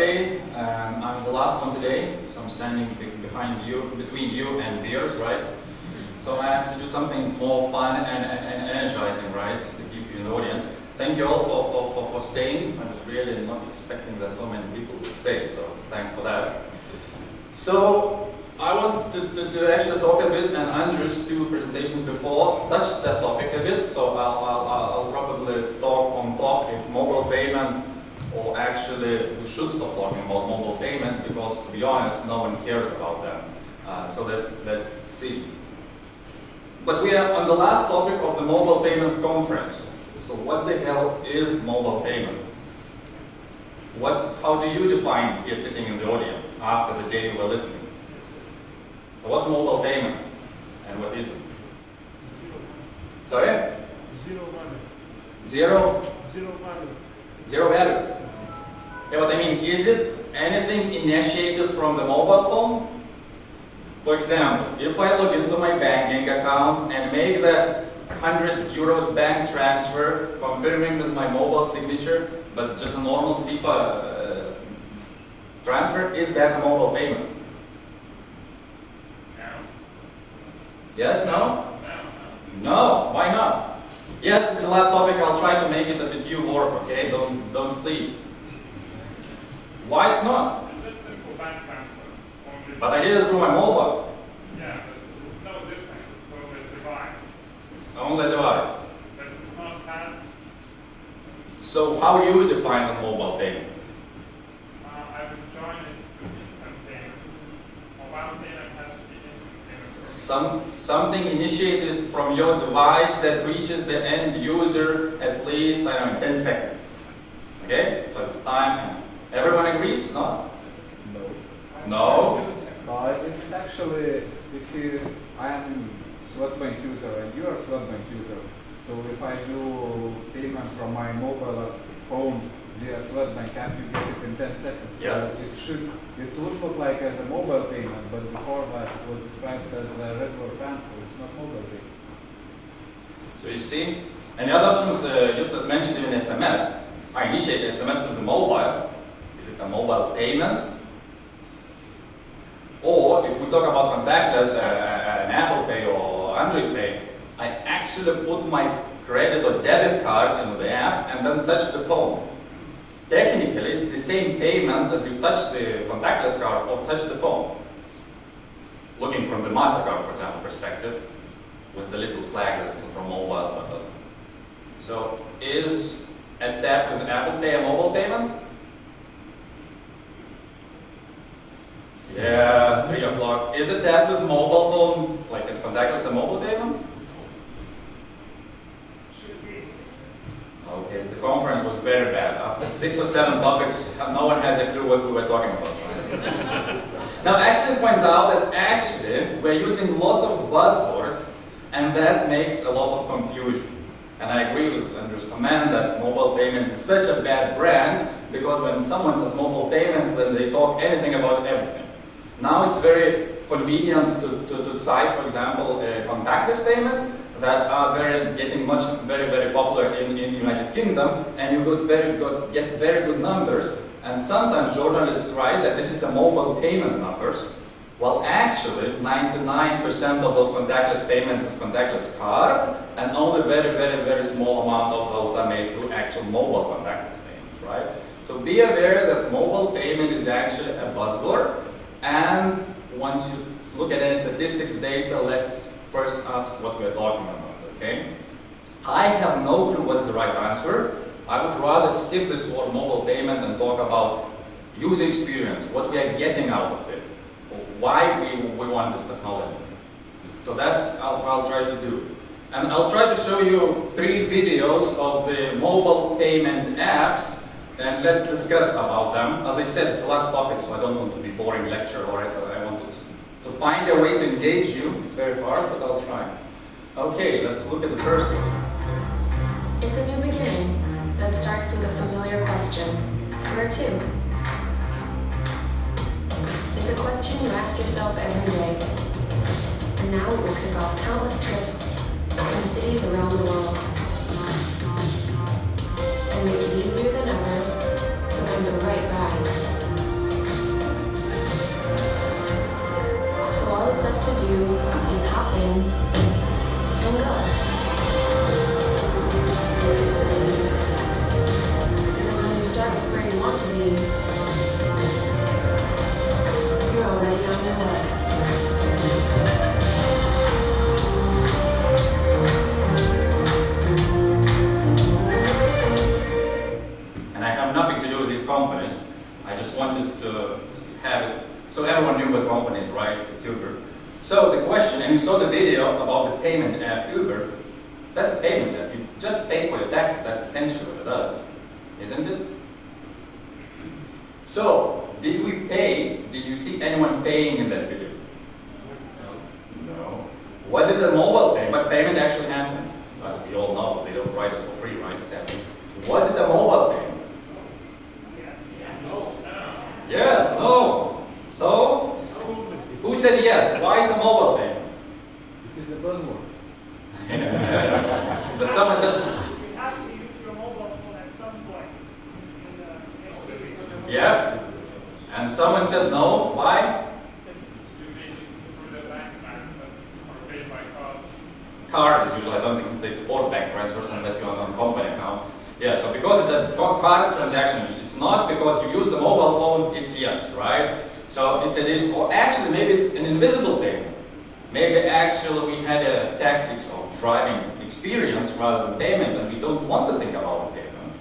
WoraPay, and I'm the last one today, so I'm standing behind you, between you and beers, right? So I have to do something more fun and energizing, right, to keep you in the audience. Thank you all for staying. I was really not expecting that so many people would stay, so thanks for that. So I want to actually talk a bit, and Andrew's two presentations before touched that topic a bit, so I'll probably talk on top if mobile payments, or actually we should stop talking about mobile payments, because to be honest, no one cares about them. So let's see. But we are on the last topic of the mobile payments conference. So what the hell is mobile payment? How do you define here sitting in the audience after the day you were listening? So what's mobile payment and what is it? Zero. Sorry? Zero value. Zero? Zero value. Zero value. Yeah, but I mean, is it anything initiated from the mobile phone? For example, if I log into my banking account and make that 100 euros bank transfer, confirming with my mobile signature, but just a normal SEPA transfer, is that a mobile payment? No. Yes, no? No. No, why not? Yes, it's the last topic. I'll try to make it a bit humor, okay? Don't sleep. Why it's not? It's just simple bank transfer. But I did it through my mobile. Yeah, but there's no difference. It's only a device. It's only a device. But it's not fast. So how do you define a mobile payment? I would join it with instant payment. Mobile payment has to be instant payment. Something initiated from your device that reaches the end user at least, I don't know, 10 seconds. Okay? So it's time. Everyone agrees? No? No? It's actually, I am Swedbank user and you are Swedbank user. So if I do payment from my mobile phone via Swedbank app, you get it in 10 seconds. Yes. So it would look like as a mobile payment, but before that it was described as a regular transfer. It's not mobile payment. So you see, and the other options, just as mentioned in SMS, I initiate SMS through the mobile. Is it a mobile payment? Or if we talk about contactless, an Apple Pay or Android Pay, I actually put my credit or debit card into the app and then touch the phone. Technically, it's the same payment as you touch the contactless card or touch the phone. Looking from the MasterCard, for example, perspective, with the little flag that's from mobile. So is a tap with Apple Pay a mobile payment? Yeah, 3 o'clock. Is a tap with mobile phone, like a contactless, a mobile payment? Should be. Okay, the conference was very bad. After 6 or 7 topics, no one has a clue what we were talking about. Now, actually it points out that actually we're using lots of buzzwords, and that makes a lot of confusion. And I agree with Andrew's comment that mobile payments is such a bad brand, because when someone says mobile payments, then they talk anything about everything. Now it's very convenient to cite, for example, contactless payments that are getting very popular in the United Kingdom, and you get very good numbers. And sometimes journalists write that this is a mobile payment numbers, while actually 99% of those contactless payments is contactless card, and only very small amount of those are made through actual mobile contactless payments, right? So be aware that mobile payment is actually a buzzword. And once you look at any statistics data, let's first ask what we're talking about, okay? I have no clue what's the right answer. I would rather skip this word mobile payment and talk about user experience, what we are getting out of it, or why we want this technology. So that's what I'll try to do. And I'll try to show you 3 videos of the mobile payment apps, and let's discuss about them. As I said, it's a last topic, so I don't want to be boring lecture or I want to find a way to engage you. It's very hard, but I'll try. Okay, let's look at the first one. It's a new beginning that starts with a familiar question. Where to? It's a question you ask yourself every day. And now it will kick off countless trips in cities around the world. And make it easier than ever to find the right ride. want to be, you're already on your way. And I have nothing to do with these companies. I just wanted to have it so everyone knew what company is, right? It's Uber. So the question, and you saw the video about the payment app Uber. That's a payment app. You just pay for your taxi. That's essentially what it does, isn't it? So, did we pay? Did you see anyone paying in that video? No. Was it a mobile payment? But payment actually happened. As we all know, they don't write us for free, right? Exactly. Was it a mobile payment? Yes. No. Yes, no. So? Who said yes? Why it's a mobile payment? It is a buzzword. But someone said, You have to use your mobile phone at some point in the next video. yeah. And someone said no. Why? Through the bank transfer or paid by card. Card is usually, I don't think they support bank transfers unless you're on a company account. Yeah, so because it's a card transaction, it's not because you use the mobile phone, it's yes, right? So it's additional, or actually maybe it's an invisible payment. Maybe actually we had a taxi or driving experience rather than payment, and we don't want to think about the payment.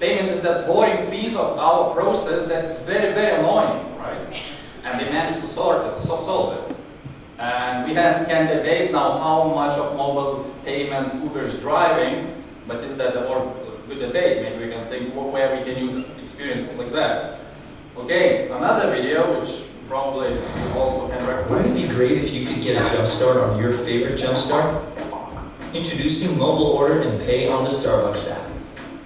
Payment is that boring piece of our process that's very, very annoying, right? And they managed to solve it. And we can debate now how much of mobile payments Uber is driving, but is that a more good debate? Maybe we can think where we can use experiences like that. Okay, another video which probably also can recognize. Wouldn't it be great if you could get a jump start on your favorite jump start? Introducing mobile order and pay on the Starbucks app.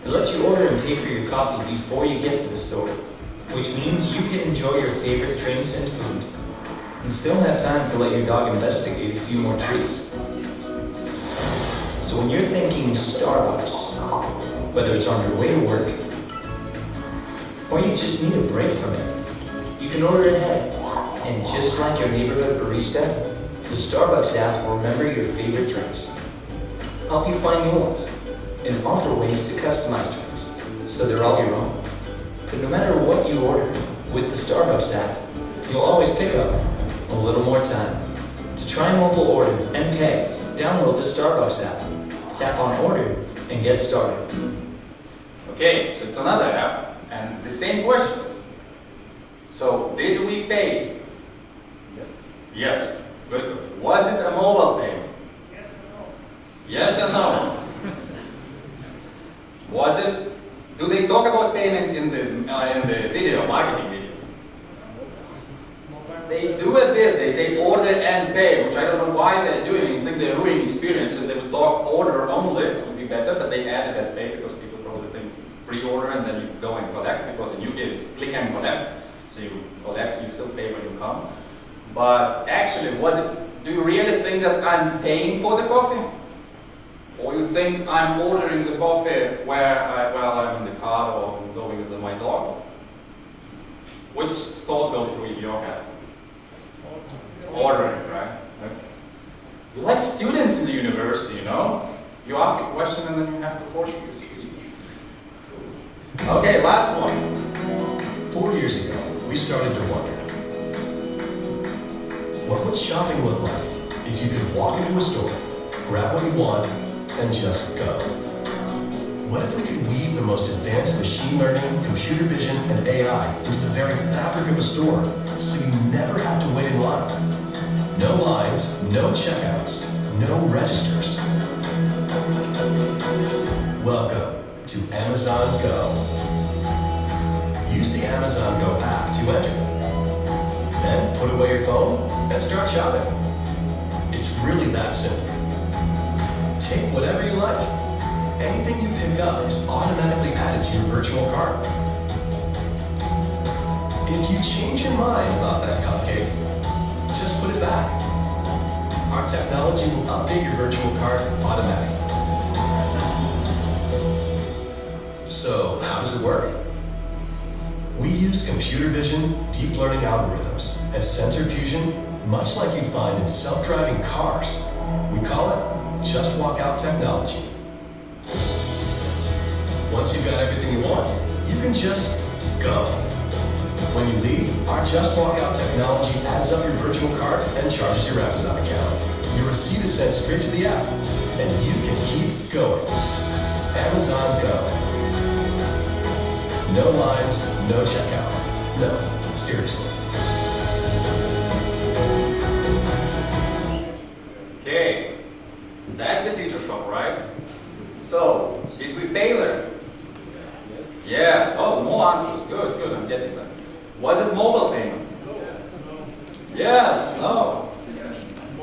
It lets you order and pay for your coffee before you get to the store, which means you can enjoy your favorite drinks and food, and still have time to let your dog investigate a few more treats. So when you're thinking Starbucks, whether it's on your way to work, or you just need a break from it, you can order ahead. And just like your neighborhood barista, the Starbucks app will remember your favorite drinks, help you find new ones, and offer ways to customize drinks so they're all your own. But no matter what you order, with the Starbucks app, you'll always pick up a little more time. To try mobile order and pay, download the Starbucks app, tap on order, and get started. Okay, so it's another app. And the same questions. So, did we pay? Yes. Yes. Good. Was it a mobile payment? Yes and no. Yes and no. Was it? Do they talk about payment in the video, marketing video? They do a bit. They say order and pay, which I don't know why they're doing. I think they're ruining experience. If they would talk order only, it would be better. But they added that pay because people probably think pre-order and then you go and collect, because in UK it's click and collect, so you collect, you still pay when you come. But actually, do you really think that I'm paying for the coffee? Or you think I'm ordering the coffee while I'm in the car or going with my dog? Which thought goes through your head? Ordering, right? Okay. You like students in the university, you know? You ask a question and then you have to force you to speak. Okay, last one. 4 years ago, we started to wonder, what would shopping look like if you could walk into a store, grab what you want, and just go? What if we could weave the most advanced machine learning, computer vision, and AI into the very fabric of a store, so you never have to wait in line? No lines, no checkouts, no registers. Welcome to Amazon Go. Use the Amazon Go app to enter. Then put away your phone and start shopping. It's really that simple. Take whatever you like. Anything you pick up is automatically added to your virtual cart. If you change your mind about that cupcake, just put it back. Our technology will update your virtual cart automatically. So, how does it work? We used computer vision, deep learning algorithms, and sensor fusion, much like you'd find in self-driving cars. We call it Just Walk Out technology. Once you've got everything you want, you can just go. When you leave, our Just Walk Out technology adds up your virtual cart and charges your Amazon account. Your receipt is sent straight to the app, and you can keep going. Amazon Go. No lines, no checkout. No, seriously. Okay, that's the future shop, right? So, did we pay there? Yes. Oh, more answers. Good, good, I'm getting that. Was it mobile payment? Yes, no.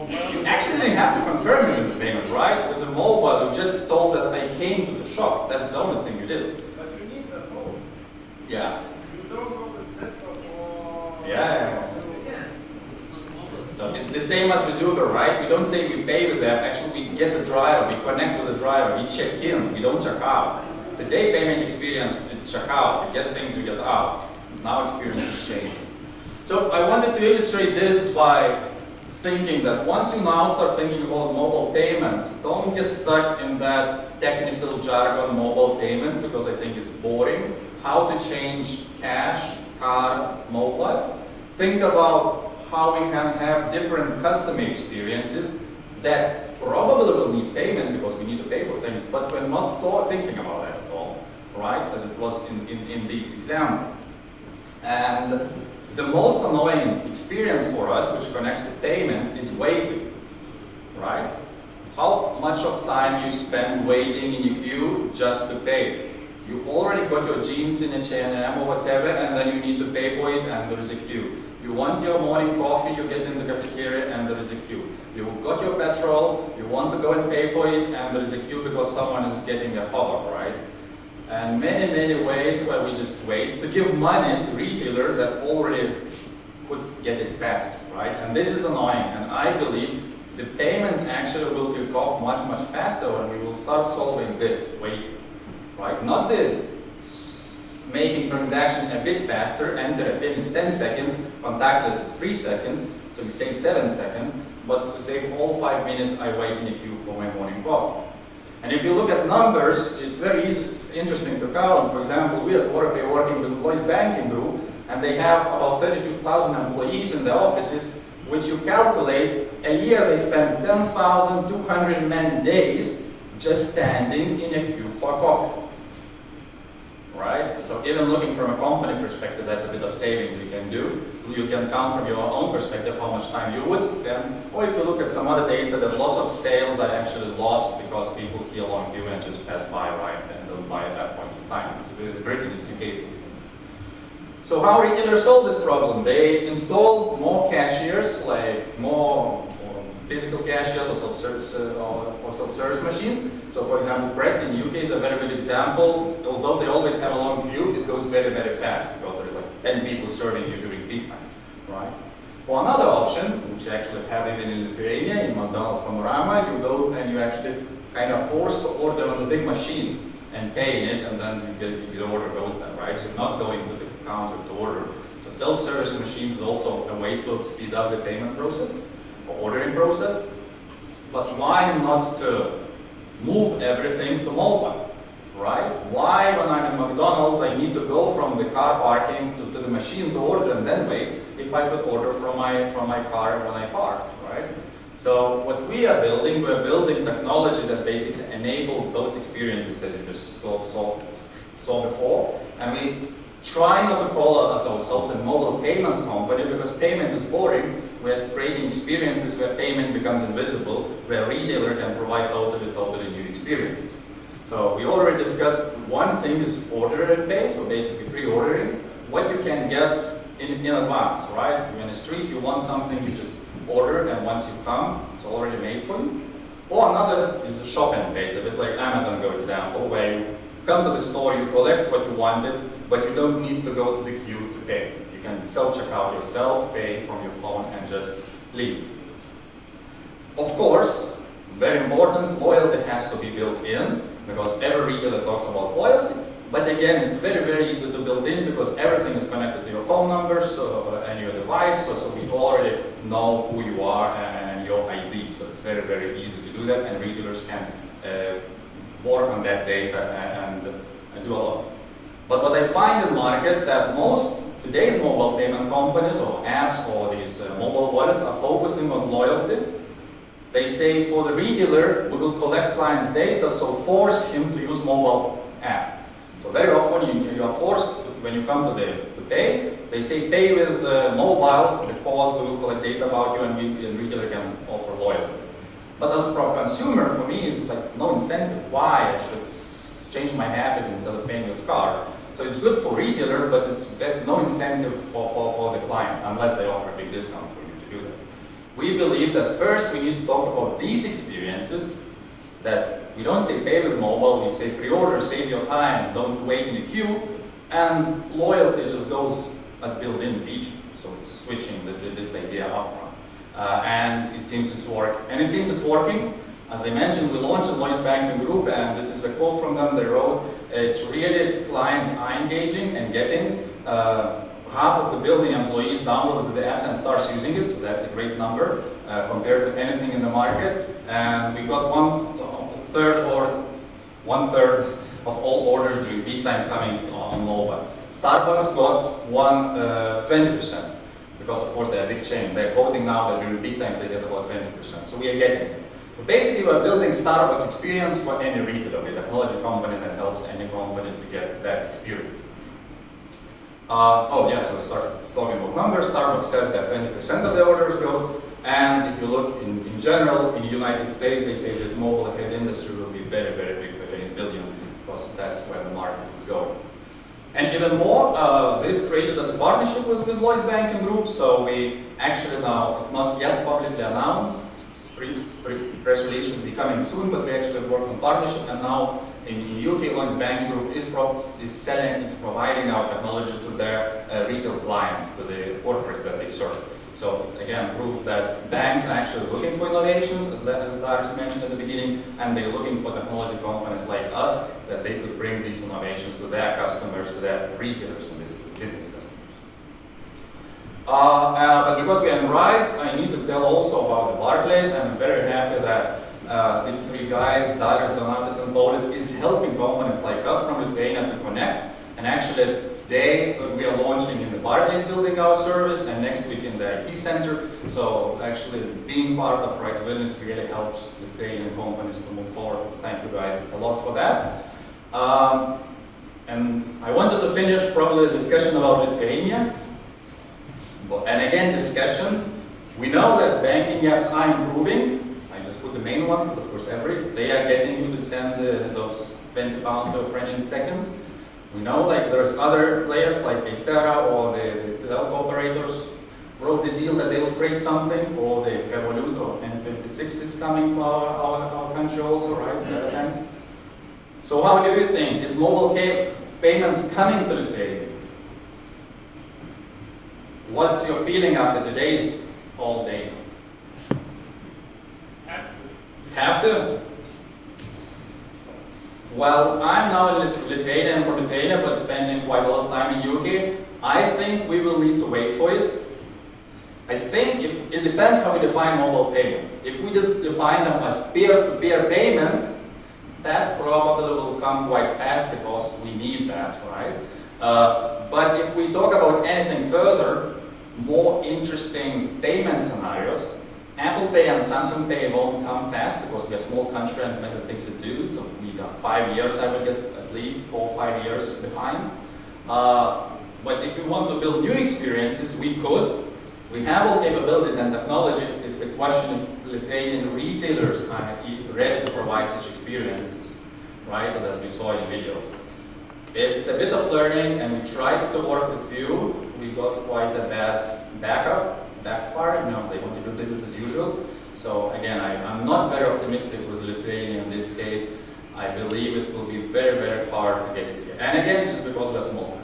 You actually didn't have to confirm me with the payment, right? With the mobile, you just told that I came to the shop. That's the only thing you did. But you need the phone. Yeah. You don't go with desktop or... Yeah. So it's the same as with Uber, right? We don't say we pay with them. Actually, we get the driver, we connect with the driver, we check in, we don't check out. Today, payment experience is check out. You get things, you get out. Now experience is changing. So I wanted to illustrate this by thinking that once you now start thinking about mobile payments, don't get stuck in that technical jargon mobile payments, because I think it's boring. How to change cash, card, mobile. Think about how we can have different customer experiences that probably will need payment because we need to pay for things, but we're not thinking about that at all, right? As it was in this example. And the most annoying experience for us, which connects to payments, is waiting, right? How much of time you spend waiting in a queue just to pay? You already got your jeans in H&M or whatever, and then you need to pay for it, and there is a queue. You want your morning coffee, you get in the cafeteria, and there is a queue. You got your petrol, you want to go and pay for it, and there is a queue because someone is getting a hot dog, right? And many, many ways where we just wait to give money to retailer that already could get it fast, right? And this is annoying, and I believe the payments actually will kick off much, much faster when we will start solving this waiting, right? Not the making transaction a bit faster, enter a PIN is 10 seconds, contactless is 3 seconds, so we save 7 seconds, but to save all 5 minutes, I wait in the queue for my morning coffee. And if you look at numbers, it's very interesting to count. For example, we as WoraPay working with Vaidas banking group, and they have about 32,000 employees in the offices, which you calculate, a year they spend 10,200 man days just standing in a queue for coffee. Right? So even looking from a company perspective, that's a bit of savings you can do. You can count from your own perspective how much time you would spend. Or if you look at some other days that there's lots of sales that actually lost because people see a long queue and just pass by, right, and don't buy at that point in time. It's Britain, it's UK statistics. So how retailers solve this problem? They install more cashiers, like more physical cashiers or self-service machines. So for example, Pret in the UK is a very good example. Although they always have a long queue, it goes very, very fast because there's like 10 people serving you during peak time, right? Or another option, which you actually have even in Lithuania, in McDonald's Pawame, you go and you actually kind of force to order on the big machine and pay in it, and then the order goes there, right? So you're not going to the counter to order. So self-service machines is also a way to speed up the payment process or ordering process. But why not to move everything to mobile, right? Why, when I'm in McDonald's, I need to go from the car parking to the machine to order and then wait, if I could order from my car when I park, right? So what we are building, we're building technology that basically enables those experiences that you just saw before, and we try not to call ourselves a mobile payments company because payment is boring. We're creating experiences where payment becomes invisible, where a retailer can provide totally new experiences. So we already discussed one thing is order and pay, so basically pre-ordering what you can get in advance, right? You're in the street, you want something, you just order, and once you come, it's already made for you. Or another is a shop and pay, it's a bit like Amazon Go example, where you come to the store, you collect what you wanted, but you don't need to go to the queue to pay. You can self-check out yourself, pay from your phone, and just leave. Of course, very important, loyalty has to be built in, because every retailer talks about loyalty. But again, it's very, very easy to build in because everything is connected to your phone numbers and your device, so we already know who you are and your ID. So it's very, very easy to do that, and retailers can work on that data and do a lot. But what I find in the market that most today's mobile payment companies or apps or these mobile wallets are focusing on loyalty. They say for the retailer, we will collect client's data, so force him to use mobile app. So very often you are forced, when you come to pay, they say pay with mobile because we will collect data about you and retailer can offer loyalty. But as for a consumer, for me, it's like no incentive why I should change my habit instead of paying with card. So it's good for retailer, but it's no incentive for the client unless they offer a big discount for you to do that. We believe that first we need to talk about these experiences, that we don't say pay with mobile, we say pre-order, save your time, don't wait in the queue, and loyalty just goes as built-in feature. So switching this idea upfront. And it seems it's working. As I mentioned, we launched the Vilnius banking group, and this is a quote from them. They wrote, it's really clients are engaging and getting. Half of the building employees downloads the apps and starts using it, so that's a great number compared to anything in the market. And we got one third of all orders during peak time coming on mobile. Starbucks got 20%, because of course they're a big chain. They're quoting now that during peak time they get about 20%. So we are getting it. So basically we're building Starbucks experience for any retailer, a technology company that helps any company to get that experience. So I started talking about numbers. Starbucks says that 20% of the orders goes, and if you look in general, in the United States, they say this mobile ahead industry will be very, very big, $1 billion, because that's where the market is going. And even more, this created as a partnership with Vilnius banking group, so we actually now, it's not yet publicly announced, press release should be coming soon, but we actually work on partnership, and now in UK, Vilnius banking group is providing our technology to their retail client, to the corporates that they serve. So again, proves that banks are actually looking for innovations, as Darius mentioned at the beginning, and they're looking for technology companies like us that they could bring these innovations to their customers, to their retailers, and business customers. But because we are in Rise, I need to tell also about the Barclays. I'm very happy that these three guys, Darius, Donatas, and Paulius, is helping companies like us from Lithuania to connect. And actually, today we are launching in the Barclays building our service, and next week in the IT center. So actually, being part of Rise Vilnius really helps Lithuanian companies to move forward. So thank you guys a lot for that. And I wanted to finish probably a discussion about Lithuania. And again, discussion. We know that banking apps are improving. I just put the main one, but of course they are getting you to send those 20 pounds to a friend in seconds. We know like there's other players like PaySera or the telco operators wrote the deal that they will create something, or the Revolut or N26 is coming to our country also, right? So how do you think? Is mobile payments coming to Lithuania? What's your feeling after today's all day? Have to? Well, I'm now in Lithuania and from Lithuania, but spending quite a lot of time in UK. I think we will need to wait for it. I think it depends how we define mobile payments. If we define them as peer-to-peer payment, that probably will come quite fast because we need that, right? But if we talk about anything further, more interesting payment scenarios, Apple Pay and Samsung Pay won't come fast because we are a small country and many things to do, so we got 5 years, I would guess, at least 4 or 5 years behind. But if we want to build new experiences, we could. We have all capabilities and technology. It's a question if Lithuanian retailers are ready to provide such experiences, right, as we saw in videos. It's a bit of learning, and we tried to work with you. We got quite a bad backfire. You know, they want to do business as usual. So again, I'm not very optimistic with Lithuania in this case. I believe it will be very, very hard to get it here. And again, it's just because we're small.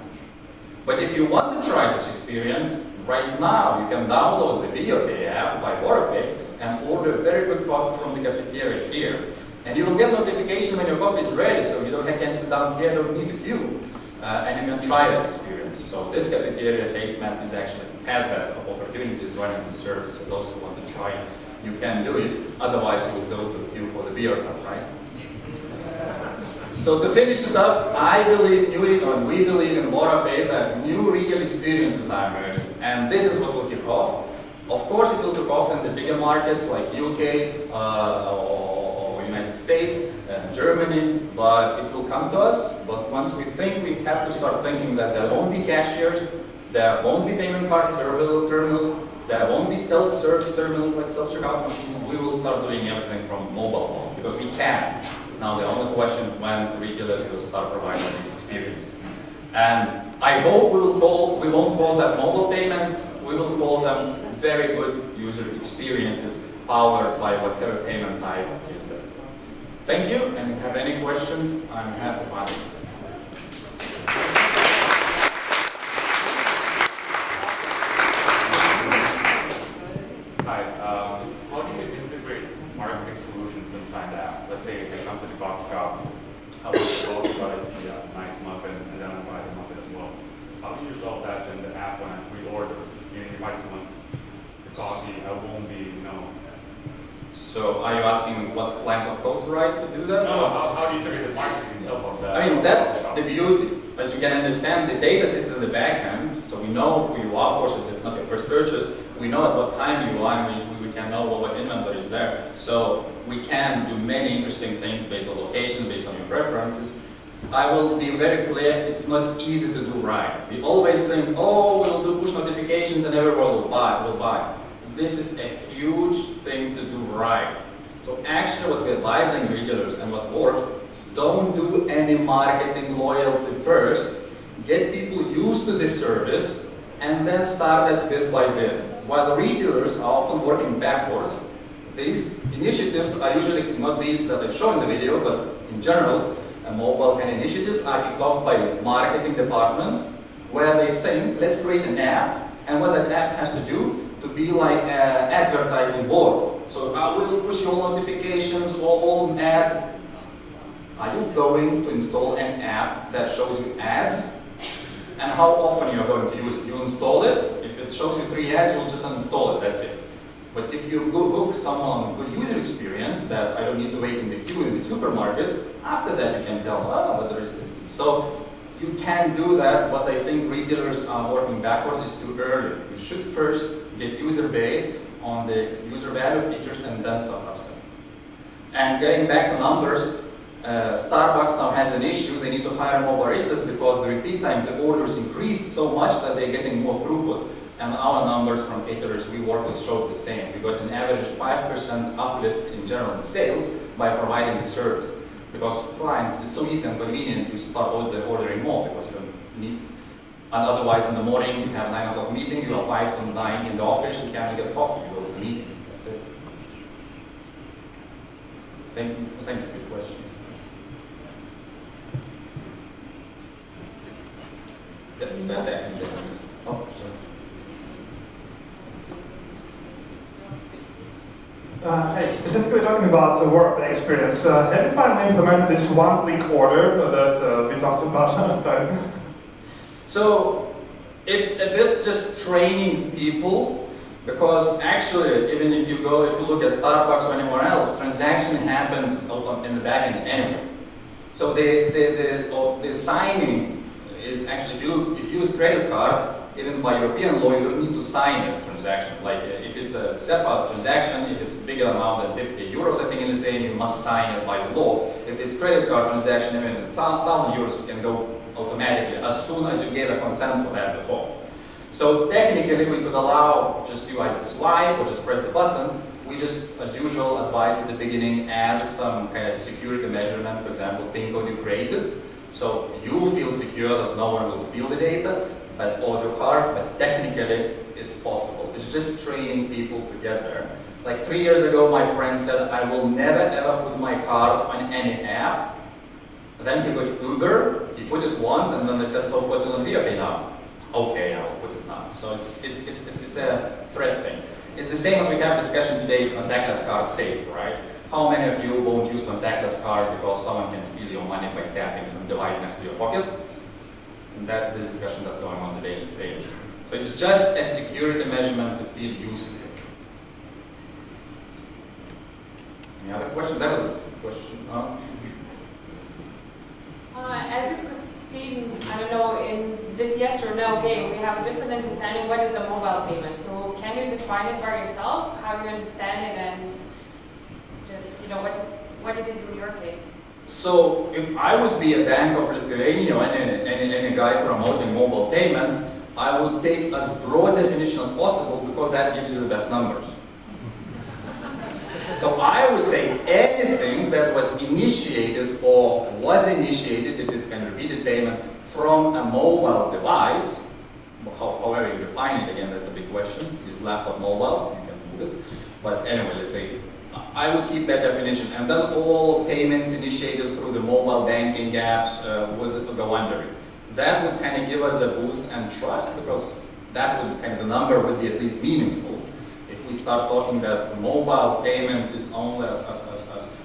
But if you want to try such experience, right now you can download the WoraPay app by WoraPay and order very good coffee from the cafeteria here. And you will get notification when your coffee is ready, so you can't sit down here, don't need to queue. And you can try that experience. So this cafeteria taste map is actually has that opportunities running the service. So those who want to try it, you can do it. Otherwise, you will go to the queue for the beer cup, right? So to finish it up, I believe we believe in WoraPay that new retail experiences are emerging, and this is what will kick off. Of course, it will kick off in the bigger markets like UK or United States, Germany, but it will come to us. But once we think, we have to start thinking that there won't be cashiers, there won't be payment card terminals, there won't be self-service terminals like self-checkout machines. We will start doing everything from mobile phone because we can. Now the only question when retailers will start providing these experiences. And I hope we won't call them mobile payments, we will call them very good user experiences powered by whatever payment type is there. Thank you, and if you have any questions, I'm happy to answer. Hi, how do you integrate marketing solutions inside the app? Let's say if I come to the coffee shop, I want to go but I see a nice muffin and then I buy the muffin as well. How do you resolve that in the app when I reorder? If I just want the coffee, I won't be, So are you asking what lines of code to write to do that? No, how do you integrate the marketing itself of that? I mean, that's the beauty. As you can understand, the data sits in the back end, so we know who you are. Of course, if it's not your first purchase, we know at what time you are, and we can know what inventory is there. So we can do many interesting things based on location, based on your preferences. I will be very clear, it's not easy to do right. We always think, oh, we'll do push notifications and everyone will buy. This is a huge thing to do right. So actually what we're advising retailers and what works, don't do any marketing loyalty first, get people used to this service, and then start it bit by bit. While retailers are often working backwards, these initiatives are usually not these that I show in the video, but in general, mobile and initiatives are kicked off by marketing departments where they think, let's create an app, and what that app has to do to be like an advertising board. So I will push your notifications, all ads. Are you going to install an app that shows you ads? And how often you're going to use it? You install it, if it shows you 3 ads, you'll just uninstall it, that's it. But if you hook someone good user experience that I don't need to wait in the queue in the supermarket, after that you can tell, oh, but there is this. So you can do that, but I think retailers are working backwards is too early. You should first get user base on the user value features and then start upselling. And getting back to numbers, Starbucks now has an issue. They need to hire more baristas because the repeat time, the orders increased so much that they're getting more throughput. And our numbers from caterers we work with shows the same. We got an average 5% uplift in general in sales by providing the service. Because clients, it's so easy and convenient to start ordering more because you don't need. And otherwise in the morning you have 9 o'clock meeting, you have 5 to 9 in the office, you can't get coffee, you go to the meeting. That's it. Thank you for your question. Oh, sorry. Hey, specifically talking about the WoraPay experience, have you finally implemented this one-click order that we talked about last time? So it's a bit just training people because actually, even if you look at Starbucks or anywhere else, transaction happens in the back end anyway. So the signing is actually, if you use credit card, even by European law, you don't need to sign a transaction. Like if it's a SEPA transaction, if it's a bigger amount than 50 euros, I think in Lithuania, you must sign it by the law. If it's credit card transaction, even 1,000 euros, you can go automatically as soon as you get a consent for that before. So technically, we could allow just you either swipe or just press the button. We just, as usual, advise at the beginning, add some kind of security measurement, for example, PIN code you created. So you feel secure that no one will steal the data, or your card, but technically it's possible. It's just training people to get there. Like 3 years ago, my friend said, I will never ever put my card on any app. Then he got Uber, he put it once, and then they said, so put it on WoraPay now. Okay, I'll put it now. So it's a threat thing. It's the same as we have discussion today, is contactless card safe, right? How many of you won't use contactless card because someone can steal your money by tapping some device next to your pocket? And that's the discussion that's going on today in trade. So it's just a security measurement to feel useful. Any other question? That was a question. this yes or no game, we have a different understanding what is a mobile payment. So can you define it by yourself, how you understand it, and just, you know, what it is in your case? So if I would be a Bank of Lithuania or any guy promoting mobile payments, I would take as broad definition as possible because that gives you the best numbers. So I would say anything that was initiated or was initiated, if it's kind of repeated payment, from a mobile device, however you define it, again, that's a big question. Is laptop mobile? You can move it. But anyway, let's say I would keep that definition, and then all payments initiated through the mobile banking apps would go under it. That would kind of give us a boost and trust, because that would kind of, the number would be at least meaningful. If we start talking that mobile payment is only, as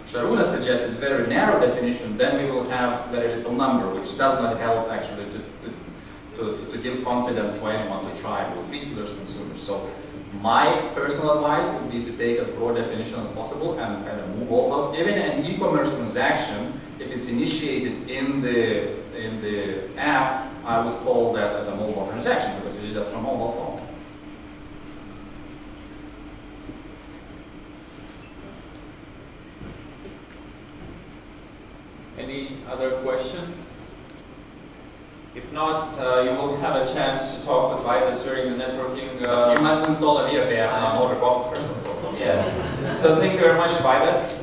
Sharuna suggested, very narrow definition, then we will have very little number, which does not help actually to give confidence for anyone to try with retailers, consumers. So my personal advice would be to take as broad definition as possible and kind of move all those. Even an e-commerce transaction, if it's initiated in the app, I would call that as a mobile transaction because you do that from mobile phone. Any other questions? If not, you will have a chance to talk with Vaidas during the networking. You must install a WoraPay app and order coffee first. Yes. So thank you very much, Vaidas.